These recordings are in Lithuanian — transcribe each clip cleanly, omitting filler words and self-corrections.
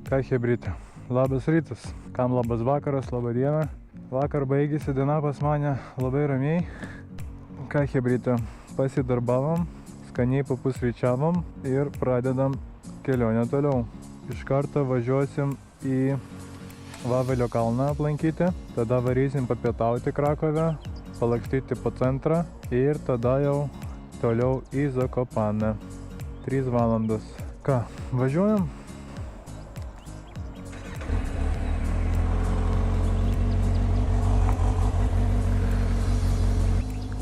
Ką chebrytė? Labas rytas, kam labas vakaras, laba diena. Vakar baigėsi diena pas mane labai ramiai. Ką chebrytė? Pasidarbavom, skaniai papusryčiavom ir pradedam kelionę toliau. Iš karto važiuosim į Vavelio kalną aplankyti, tada varysim papietauti Krakove, palakstyti po centrą ir tada jau toliau į Zakopanę. 3 valandos. Ką, važiuojam?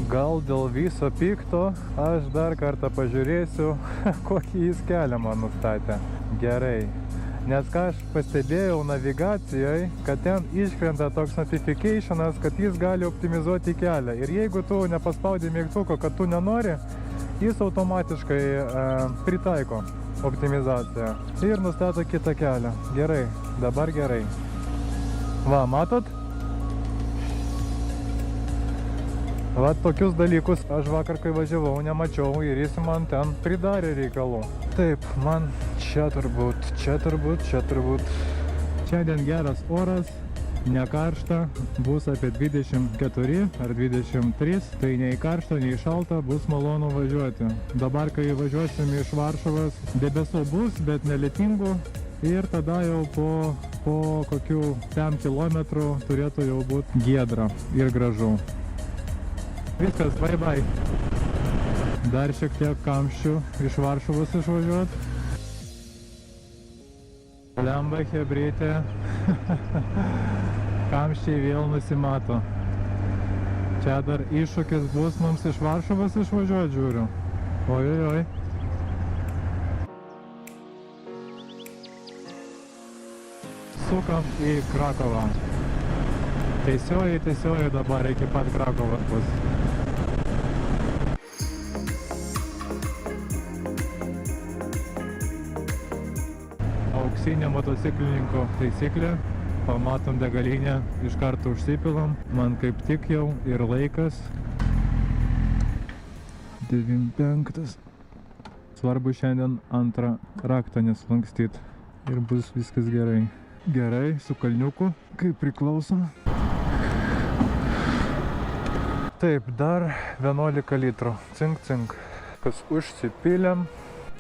Gal dėl viso pikto aš dar kartą pažiūrėsiu, kokį jis kelią man nustatė. Gerai. Nes ką aš pastebėjau navigacijoje, kad ten iškrenta toks notificationas, kad jis gali optimizuoti kelią. Ir jeigu tu nepaspaudi mygtuko, kad tu nenori, jis automatiškai pritaiko optimizaciją ir nustato kitą kelią. Gerai, dabar gerai. Va, matot? Va, tokius dalykus aš vakar, kai važiavau, nemačiau ir jis man ten pridarė reikalų. Taip, man čia turbūt. Šiandien geras oras, ne karšta, bus apie 24 ar 23, tai nei karšta, nei šalta, bus malonu važiuoti. Dabar, kai važiuosim iš Varšuvos, debesų bus, bet nelietingų ir tada jau po kokių 5 kilometrų turėtų jau būti giedra ir gražu. Viskas, bye bye. Dar šiek tiek kamščių iš Varšuvos išvažiuot. Lemba chebrytė. Kamščiai vėl nusimato. Čia dar iššūkis bus mums iš Varšuvos išvažiuot, žiūriu. Oi. Sukam į Krakovą. Tiesioji dabar iki pat Krakovos bus. Auksinė motociklininko taisyklė. Pamatom degalinę, iš karto užsipilam. Man kaip tik jau ir laikas. 95. Svarbu šiandien antrą raktą neslankstyt. Ir bus viskas gerai. Gerai, su kalniuku, kaip priklauso. Taip, dar 11 litrų. Cink. Kas užsipylėm.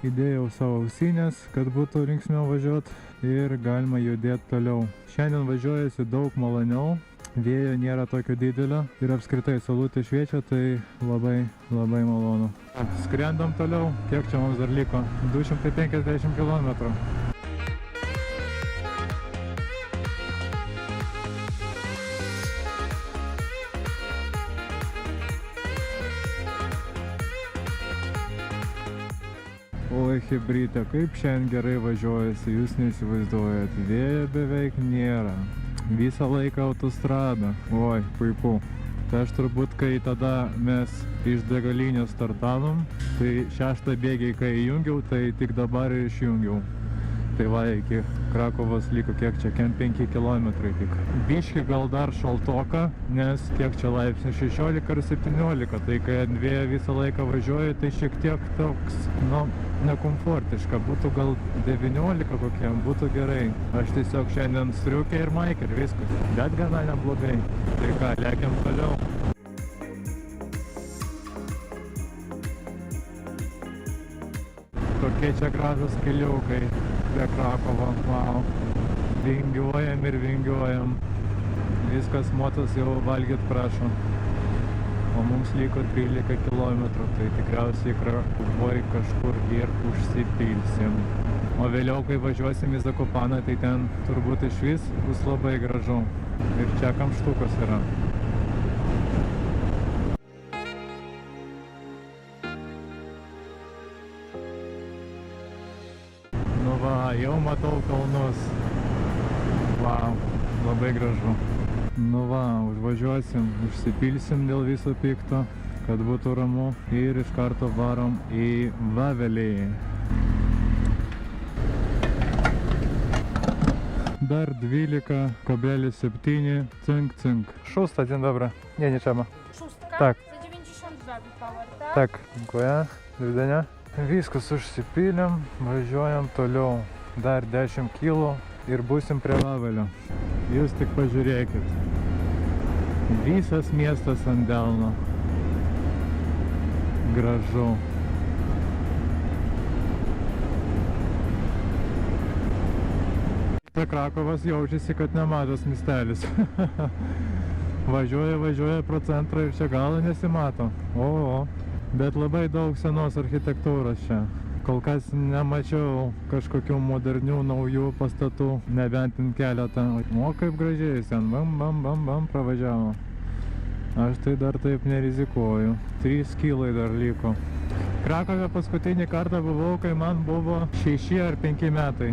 Įdėjau savo ausinės, kad būtų linksmiau važiuot ir galima judėti toliau. Šiandien važiuojasi daug maloniau, vėjo nėra tokio didelio ir apskritai saulutė šviečia, tai labai malonu. Skrendam toliau, kiek čia mums dar liko? 250 km. Oi, chebrytė, kaip šiandien gerai važiuojasi, jūs neįsivaizduojat, vėjo beveik nėra, visą laiką autostrada, oi, puiku. Tai aš turbūt, kai tada mes iš degalinės startavom, tai 6 bėgiai, kai įjungiau, tai tik dabar ir išjungiau. Tai va, iki Krakovos liko kiek čia, 5 km tik. Biški gal dar šaltoka, nes kiek čia laipsnių, 16 ar 17, tai kai ant vėjo visą laiką važiuoju, tai šiek tiek toks, nekomfortiška, būtų gal 19 kokiam, būtų gerai. Aš tiesiog šiandien striukė ir maikė ir viskas, bet gana neblogai. Tai ką, lekiam toliau. Kokie čia gražus keliukai prie Krakovo, wow. Vingiuojam. Viskas, motas jau valgyt prašo. O mums liko 13 km, tai tikriausiai Krakovoj kažkur ir užsipilsim. O vėliau, kai važiuosim į Zakopaną, tai ten turbūt išvis bus labai gražu. Ir čia kamštukas yra. Jau matau kalnus. Wow, labai gražu. Nu va, užvažiuosim, užsipilsim dėl viso pikto, kad būtų ramu ir iš karto varom į Vavelį. Dar 12,7 cynk. Szósta, dzień dobry. Nie trzeba. Szóstka? Tak. Za 92 power, tak? Tak, dziękuję. Do widzenia. Viskas užsipylėm, važiuojam toliau. Dar 10 kg ir būsim prie Vavelio. Jūs tik pažiūrėkit. Visas miestas ant delno. Gražu. Krakovas jaučiasi, kad nemažas miestelis. Važiuoja pro centrą ir čia galo nesimato. O. Bet labai daug senos architektūros čia. Kol kas nemačiau kažkokių modernių, naujų pastatų, nebent keletą. O kaip gražiai ten, bam, pravažiavo. Aš tai dar taip nerizikuoju. 3 kilai dar liko. Krakove paskutinį kartą buvau, kai man buvo 6 ar 5 metai.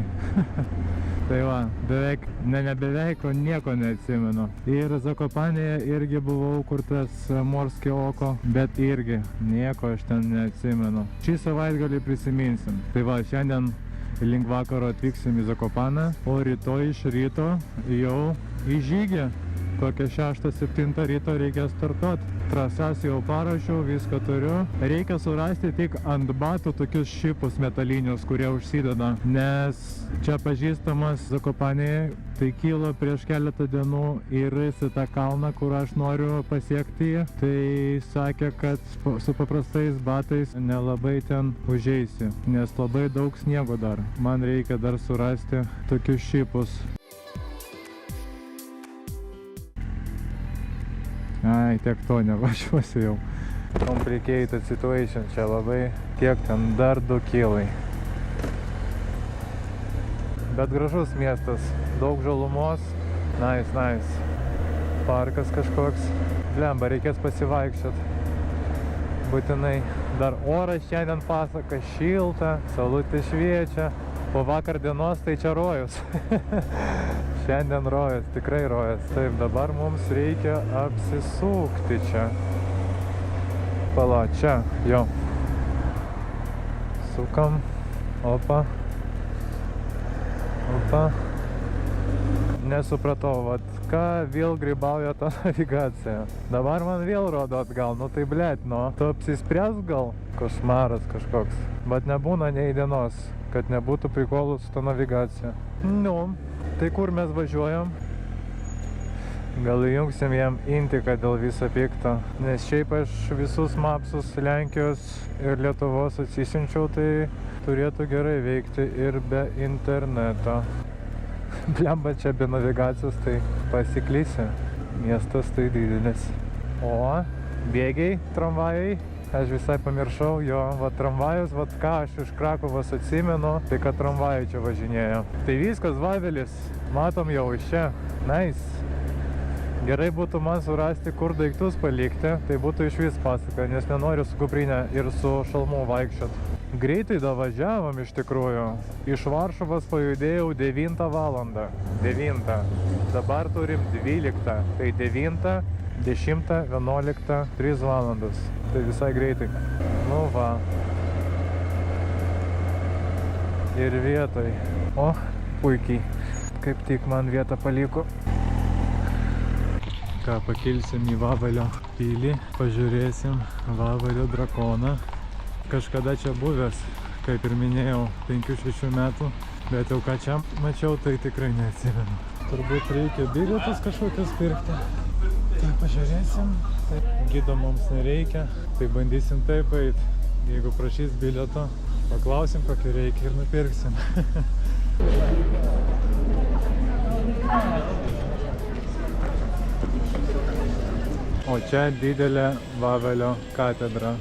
Tai va, beveik, ne beveik, o nieko neatsimenu. Ir Zakopanėje irgi buvau, kur tas Morskio oko, bet irgi nieko aš ten neatsimenu. Šį savaitgalį prisiminsim. Tai va, šiandien link vakaro atvyksim į Zakopanę, o rytoj iš ryto jau į žygį. Kokią 6-7 ryto reikia startuoti. Trasas jau parašiau, viską turiu. Reikia surasti tik ant batų tokius šipus metalinius, kurie užsideda. Nes čia pažįstamas Zakopanėje, tai kilo prieš keletą dienų į tą kalną, kur aš noriu pasiekti jį. Tai sakė, kad su paprastais batais nelabai ten užeisi, nes labai daug sniego dar. Man reikia dar surasti tokius šipus. Ai, tiek to nevažiuosiu jau. Complicated situation čia labai. Kiek ten? Dar 2 kilai. Bet gražus miestas. Daug žalumos. Nice. Parkas kažkoks. Blemba, reikės pasivaikščiot. Būtinai. Dar oras šiandien pasaka šilta. Saulutė šviečia. Po vakar dienos tai čia rojus. Šiandien rojas, tikrai rojas. Taip, dabar mums reikia apsisukti čia. Pala, čia, jo. Sukam. Opa. Nesupratau, vat ką vėl grybauja ta navigacija. Dabar man vėl rodo atgal, nu tai blėt, nu. Tu apsispręs gal? Košmaras kažkoks. Bet nebūna nei dienos, kad nebūtų prikolų su ta navigacija. Nu. Tai kur mes važiuojam? Gal įjungsim jam intiką dėl viso pikto. Nes šiaip aš visus mapsus Lenkijos ir Lietuvos atsisiunčiau, tai turėtų gerai veikti ir be interneto. Blemba, čia be navigacijos, tai pasiklysi. Miestas tai didelis. O, bėgiai, tramvajai. Aš visai pamiršau, jo, va tramvajus, va ką aš iš Krakovos atsimenu, tai kad tramvajai čia važinėjo. Tai viskas, Vavelis, matom jau iš čia. Nice. Gerai būtų man surasti, kur daiktus palikti, tai būtų iš vis pasaka, nes nenoriu su kuprinė ir su šalmu vaikščiot. Greitai davažiavom iš tikrųjų. Iš Varšuvos pajudėjau 9 valandą. 9. Dabar turim 12. Tai 9, 10, 11, 3 valandas. Tai visai greitai. Nu va. Ir vietoj. O, puikiai. Kaip tik man vietą paliko. Ką, pakilsim į Vavelio pilį. Pažiūrėsim Vavelio drakoną. Kažkada čia buvęs, kaip ir minėjau, 5-6 metų. Bet jau ką čia mačiau, tai tikrai neatsimenu. Turbūt reikia bilietus kažkokius pirkti. Tai pažiūrėsim. Taip, gido mums nereikia. Tai bandysim taip eit. Jeigu prašys bilieto, paklausim, kokį reikia ir nupirksim. O čia didelė Vavelio katedra.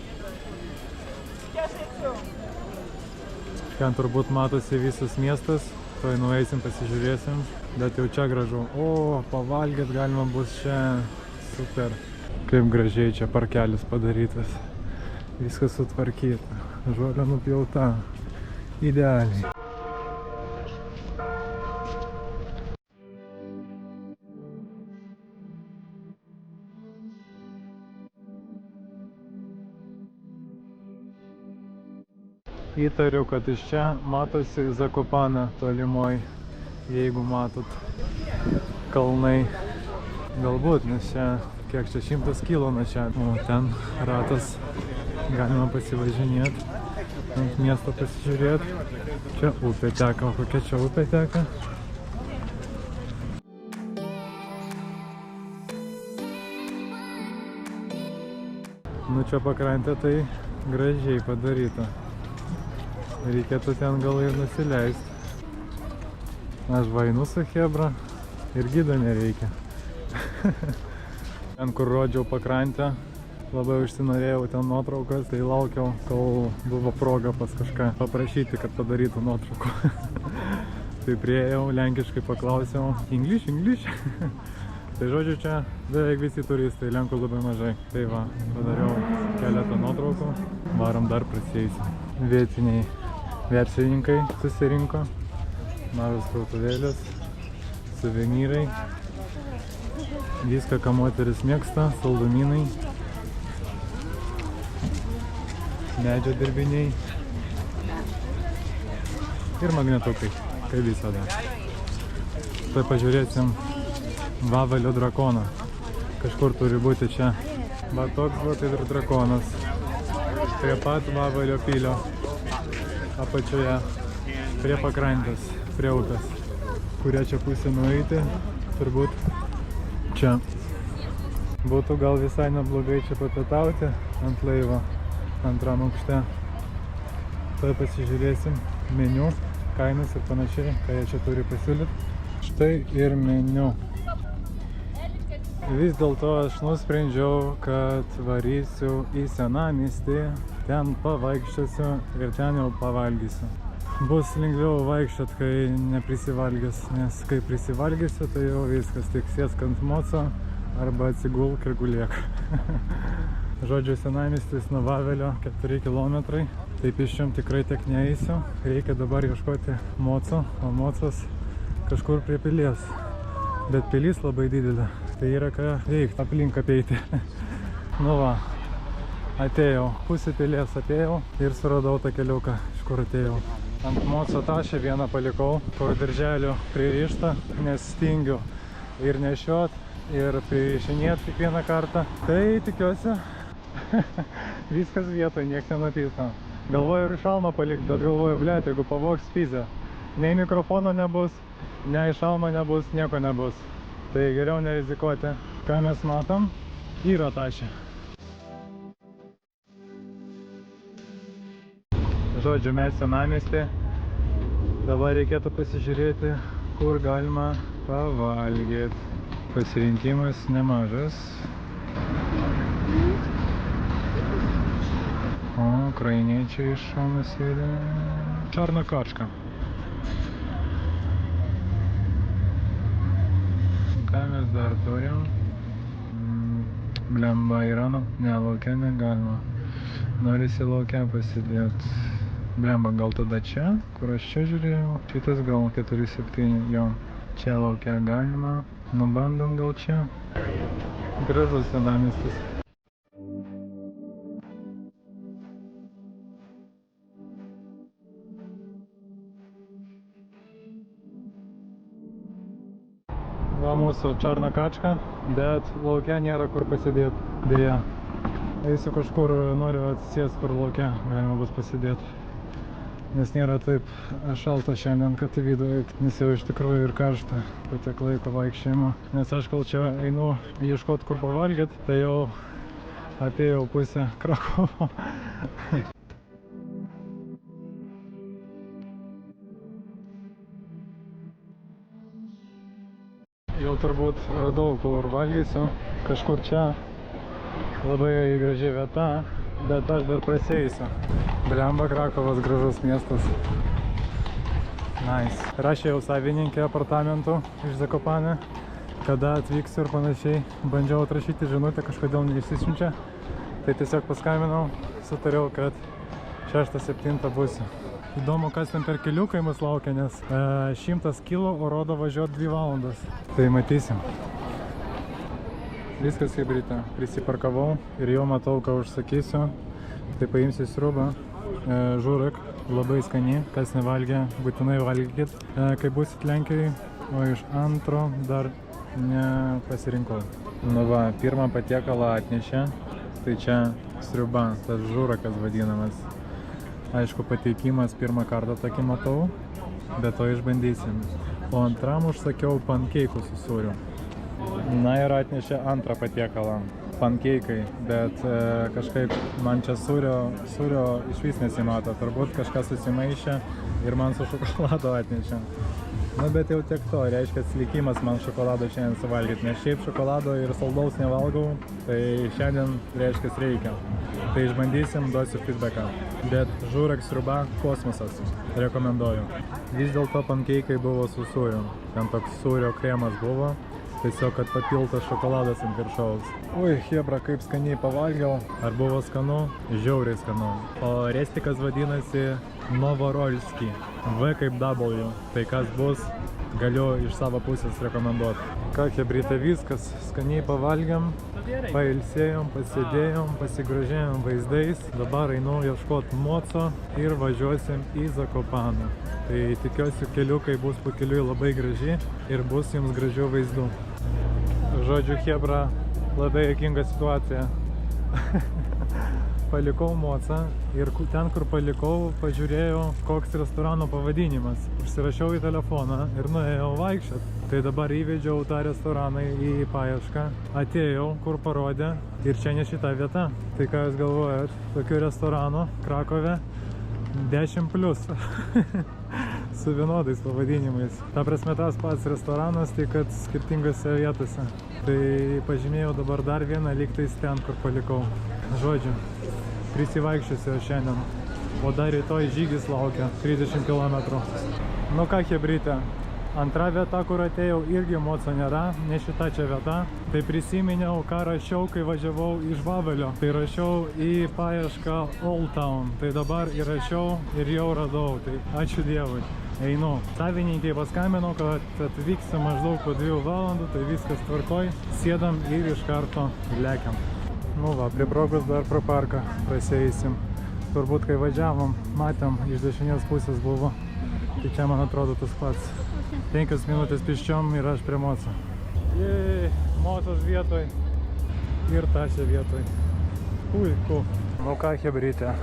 Ten turbūt matosi visas miestas. Tuoj nueisim, pasižiūrėsim. Bet jau čia gražu. O, pavalgyt galima bus čia. Super. Kaip gražiai čia parkelis padarytas. Viskas sutvarkyta. Žolė nupjauta. Idealiai. Įtariu, kad iš čia matosi Zakopana tolimoj, jeigu matot kalnai. Galbūt, nes čia kiek čia 100 kilo nuo čia. O ten ratas, galima pasivažinėti, ant miesto pasižiūrėti. Čia upė teka, o kokia čia upė teka? Čia pakrantė tai gražiai padaryta. Reikėtų ten gal ir nusileisti. Aš vainu su chebra ir gido nereikia. Ten, kur rodžiau pakrantę, labai užsinorėjau ten nuotraukas, tai laukiau, kol buvo proga pas kažką paprašyti, kad padarytų nuotraukų. Tai priėjau, lenkiškai paklausiau, English? Tai žodžiu, čia beveik visi turistai, lenkų labai mažai. Tai va, padariau keletą nuotraukų, varom dar prasėjusi. Vietiniai verslininkai susirinko, mažas krautuvėlis, suvenyrai, viską, ką moteris mėgsta, saldumynai, medžio dirbiniai ir magnetukai, kaip visada. Tai pažiūrėsim Vavelio drakoną. Kažkur turi būti čia. Va toks va tai ir drakonas. Prie pat Vavelio pilio apačioje, prie pakrantės, prie upės. Kuria čia pusė nueiti, turbūt čia. Būtų gal visai neblogai čia papietauti ant laivo, antram aukšte. Tai pasižiūrėsim meniu, kainas ir panašiai, ką jie čia turi pasiūlyti. Štai ir meniu. Vis dėlto aš nusprendžiau, kad varysiu į senamiestį, ten pavaikščiosiu ir ten jau pavalgysiu. Bus lengviau vaikščiot, kai neprisivalgys, nes kai prisivalgysiu, tai jau viskas, tik sėsk ant moco arba atsigulk ir gulėk. Žodžiu, senamiestis nuo Vavelio 4 kilometrai, tai pėsčiom tikrai tiek neeisiu. Reikia dabar ieškoti moco, o mocas kažkur prie pilies. Bet pilis labai didelė, tai yra ką veikti, aplink apeiti. Nu va, atėjau, pusę pilies apėjau ir suradau tą keliuką, iš kur atėjau. Ant moco tašę vieną palikau, kur dirželio pririšta, nes stingiu ir nešiot, ir pririšinėt kiekvieną kartą. Tai tikiuosi, viskas vietoj, nieks nenupysta. Galvoju ir šalmą palikti, bet galvoju, blėt, jeigu pavogs pizę, nei mikrofono nebus, nei šalmo nebus, nieko nebus. Tai geriau nerizikuoti. Ką mes matom? Yra tašė. Žodžiu, mes senamiestį. Dabar reikėtų pasižiūrėti, kur galima pavalgyti. Pasirinkimas nemažas. O, ukrainiečiai iš šono sėdi. Čarna kačka. Ką mes dar turim? Blemba yra, ne, lauke negalima. Norisi lauke pasidėti. Blemba, gal tada čia, kur aš čia žiūrėjau. Šitas gal 4-7, jo. Čia lauke galima. Nubandom gal čia. Gražus senamiestis. Va mūsų čarna kačka, bet lauke nėra kur pasidėti, dėja. Eisiu kažkur, noriu atsisėsti, kur lauke galima bus pasidėti. Nes nėra taip šalta šiandien, kad į vidų eiti, nes jau iš tikrųjų ir karšta po tiek laiko vaikščiojimo. Nes aš kol čia einu ieškoti kur pavalgyti, tai jau apėjau pusę Krakovo. Jau turbūt radau, kur valgysiu. Kažkur čia. Labai graži vieta, bet aš dar prasėjusiu. Blemba, Krakovas gražus miestas. Nice. Rašėjau savininkė apartamentų iš Zakopanė, kada atvyksiu ir panašiai. Bandžiau atrašyti žinutę, kažkodėl neišsiunčia. Tai tiesiog paskambinau, sutariau, kad 6-7 būsiu. Įdomu, kas ten per keliukai mus laukia, nes 100 kilo, o rodo važiuoti 2 valandas. Tai matysim. Viskas kaip ryte. Prisiparkavau ir jau matau, ką užsakysiu. Tai paimsiu sriubą. Žurek, labai skani. Kas nevalgė, būtinai valgykit. Kai busit Lenkijoje, o iš antro dar nepasirinkau. Nu va, pirmą patiekalą atnešė. Tai čia sriuba, tas žurakas vadinamas. Aišku, pateikimas pirmą kartą tokį matau, bet to išbandysim. O antram užsakiau pankeikų su sūriu. Na ir atnešė antrą patiekalą. pankeikai, bet kažkaip man čia sūrio iš vis nesimato. Turbūt kažkas susimaišė ir man su šokolado atnešė. Nu, bet jau tiek to, reiškia, likimas man šokolado šiandien suvalgyti, nes šiaip šokolado ir saldaus nevalgau, tai šiandien, reiškia, reikia. Tai išbandysim, duosiu feedbacką. Bet žūrak sriuba kosmosas, rekomenduoju. Vis dėlto pankeikai buvo su sūriu, ten toks sūrio kremas buvo, tiesiog, kad papiltas šokoladas ant viršaus. Ui, hebra, kaip skaniai pavalgiau. Ar buvo skanu? Žiauriai skanu. O restikas vadinasi Novorolski. V kaip W. Tai kas bus, galiu iš savo pusės rekomenduoti. Ką, hebryte, viskas. Skaniai pavalgiam, pailsėjom, pasėdėjom, pasigrožėjom vaizdais. Dabar einu ieškoti moco ir važiuosim į Zakopaną. Tai tikiuosi, keliukai bus pakeliui labai graži ir bus jums gražių vaizdų. Žodžiu, hebra, labai juokinga situacija. Palikau mocą ir ten, kur palikau, pažiūrėjau, koks restorano pavadinimas. Užsirašiau į telefoną ir nuėjau vaikščiot. Tai dabar įvedžiau tą restoraną į paiešką. Atėjau, kur parodė ir čia ne šita vieta. Tai ką jūs galvojat? Tokių restoranų Krakove 10+. Su vienodais pavadinimais. Ta prasme, tas pats restoranas, tai kad skirtingose vietose. Tai pažymėjau dabar dar vieną, lygtais ten, kur palikau. Žodžiu, prisivaikščiosiu šiandien. O dar rytoj žygis laukia 30 km. Nu ką, hebryte, antra vieta, kur atėjau, irgi moco nėra, ne šita čia vieta. Tai prisiminiau, ką rašiau, kai važiavau iš Vavelio. Tai rašiau į paiešką Old Town. Tai dabar įrašiau ir jau radau. Tai ačiū Dievui. Einu. Savininkai paskambino, kad atvyksiu maždaug po 2 valandų, tai viskas tvarkoj. Sėdam ir iš karto lekiam. Nu va, pribrogus dar pro parką prasieisim. Turbūt, kai važiavom, matėm, iš dešinės pusės buvo. Tai čia, man atrodo, tas pats. 5 minutės piščiom ir aš prie moco. Jei, mocos vietoj ir tašė vietoj. Puiku. Nu ką, hebryte,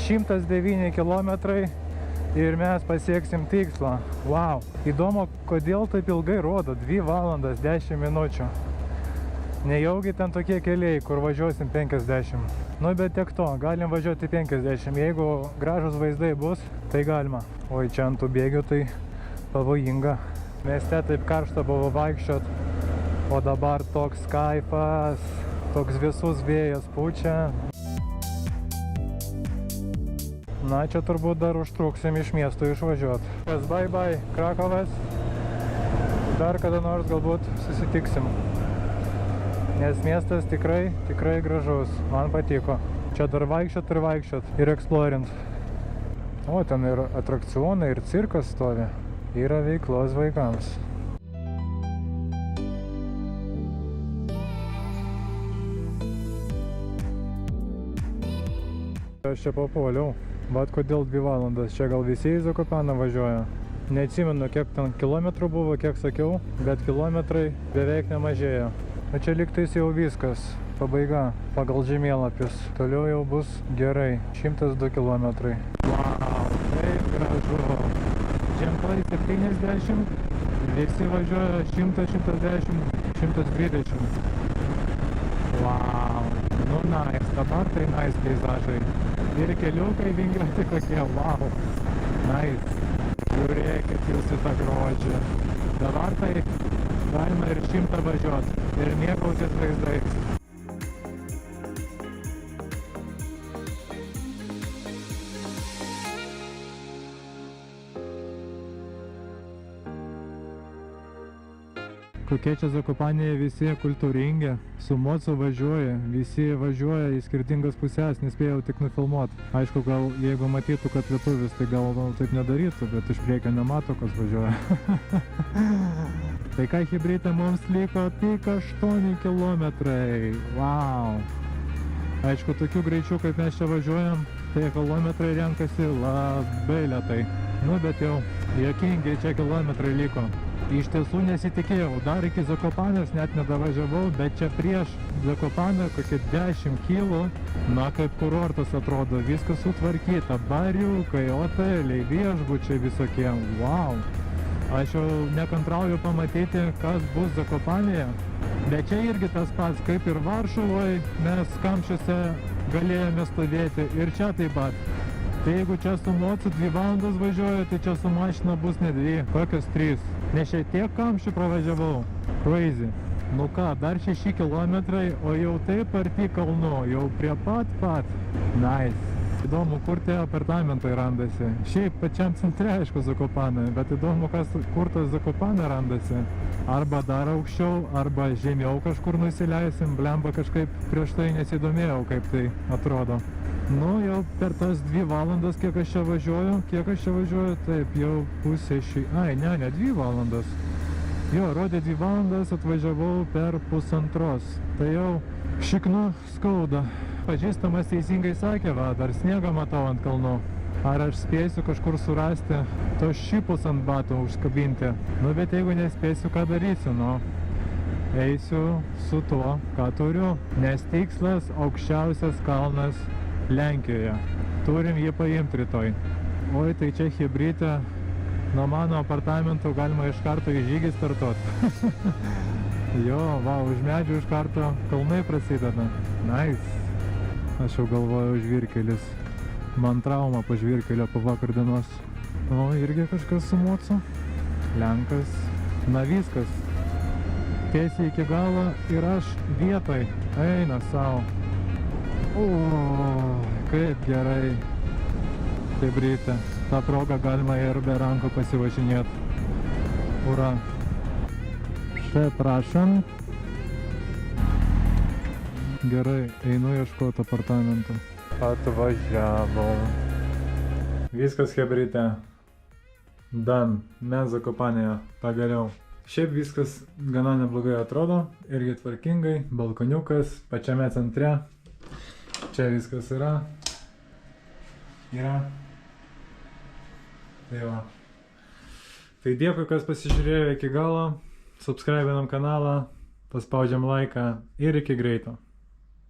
109 kilometrai ir mes pasieksim tikslą. Wow. Įdomu, kodėl taip ilgai rodo, 2 valandas 10 minučių. Nejaugi ten tokie keliai, kur važiuosim 50. Nu, bet tiek to, galim važiuoti 50. Jeigu gražus vaizdai bus, tai galima. Oi, čia ant tų bėgių tai pavojinga. Mieste taip karšta buvo vaikščiot, o dabar toks kaifas, toks visus vėjas pučia. Na, čia turbūt dar užtruksim iš miesto išvažiuot. Bye bye, Krakovas. Dar kada nors galbūt susitiksim. Nes miestas tikrai gražus. Man patiko. Čia dar vaikščiot ir vaikščiot ir eksplorint. O, ten ir atrakcionai, ir cirkas stovi. Yra veiklos vaikams. Aš čia papuoliau. Vat kodėl 2 valandas. Čia gal visi į Zakopaną važiuoja. Neatsimenu, kiek ten kilometrų buvo, kiek sakiau, bet kilometrai beveik nemažėjo. O čia lygtais jau viskas. Pabaiga pagal žemėlapius. Toliau jau bus gerai. 102 kilometrai. Wow, taip gražu. Ženklai 70, visi važiuoja 100, 110, 120. Wow, nu nice, dabar tai nice peizažai. Ir keliukai vingiuoti kokie, wow, nice. Žiūrėkit jūs į tą grožį. Dabar tai galima ir 100 važiuot ir mėgautis vaizdais. Kokie čia Zakopanėje visi kultūringi, su mocu važiuoja, visi važiuoja į skirtingas pusės, nespėjau tik nufilmuoti. Aišku, gal jeigu matytų, kad lietuvis, tai gal taip nedarytų, bet iš priekio nemato, kas važiuoja. Tai ką, hebryte, mums liko tik 8 kilometrai. Wow! Aišku, tokių greičių, kaip mes čia važiuojam, tai kilometrai renkasi labai lėtai. Nu, bet jau juokingai čia kilometrai liko. Iš tiesų nesitikėjau, dar iki Zakopanės net nedavažiavau, bet čia prieš Zakopanę kokie 10 kilų, na kaip kurortas atrodo, viskas sutvarkyta, bariukai, hoteliai, viešbučiai visokie, wow! Aš jau nekantrauju pamatyti, kas bus Zakopanėje. Bet čia irgi tas pats, kaip ir Varšuvoje, mes kamščiuose galėjome stovėti ir čia taip pat. Tai jeigu čia su mocu 2 valandas važiuoju, tai čia su mašina bus ne 2, kokios 3. Nes čia tiek kamščių pravažiavau. Crazy. Nu ką, dar 6 kilometrai, o jau taip arti kalnų, jau prie pat. Nice. Įdomu, kur tie apartamentai randasi. Šiaip pačiam centre, aišku, Zakopane, bet įdomu, kur tas Zakopane randasi. Arba dar aukščiau, arba žemiau kažkur nusileisim. Blemba kažkaip prieš tai nesidomėjau, kaip tai atrodo. Nu, jau per tas 2 valandas, kiek aš čia važiuoju, taip, jau pusė Ai, ne 2 valandas. Jo, rodė 2 valandas, atvažiavau per 1,5. Tai jau šiknu skauda. Pažįstamas teisingai sakė, va, dar sniegą matau ant kalnų. Ar aš spėsiu kažkur surasti tos šipus ant batų užkabinti? Nu, bet jeigu nespėsiu, ką darysiu, nu? Eisiu su tuo, ką turiu. Nes tikslas aukščiausias kalnas Lenkijoje. Turim jį paimti rytoj. Oi, tai čia chebrytė. Nuo mano apartamentų galima iš karto į žygį startuoti. Jo, va, už medžių iš karto kalnai prasideda. Nice. Aš jau galvoju žvyrkelis. Man trauma po žvyrkelio po vakar dienos. O, irgi kažkas su mocu. Lenkas. Na viskas. Tiesiai iki galo ir aš vietoj. Eina savo. O, kaip gerai. Taip ryte. Ta proga galima ir be rankų pasivažinėti. Ura. Štai prašom. Gerai, einu ieškoti apartamentų. Atvažiavau. Viskas chebryte. Dan, mes Zakopanėje. Pagaliau. Šiaip viskas gana neblogai atrodo. Irgi tvarkingai. Balkoniukas pačiame centre. Čia viskas yra. Tai va. Tai dėkui, kas pasižiūrėjo iki galo. Subscribinam kanalą. Paspaudžiam laiką ir iki greito.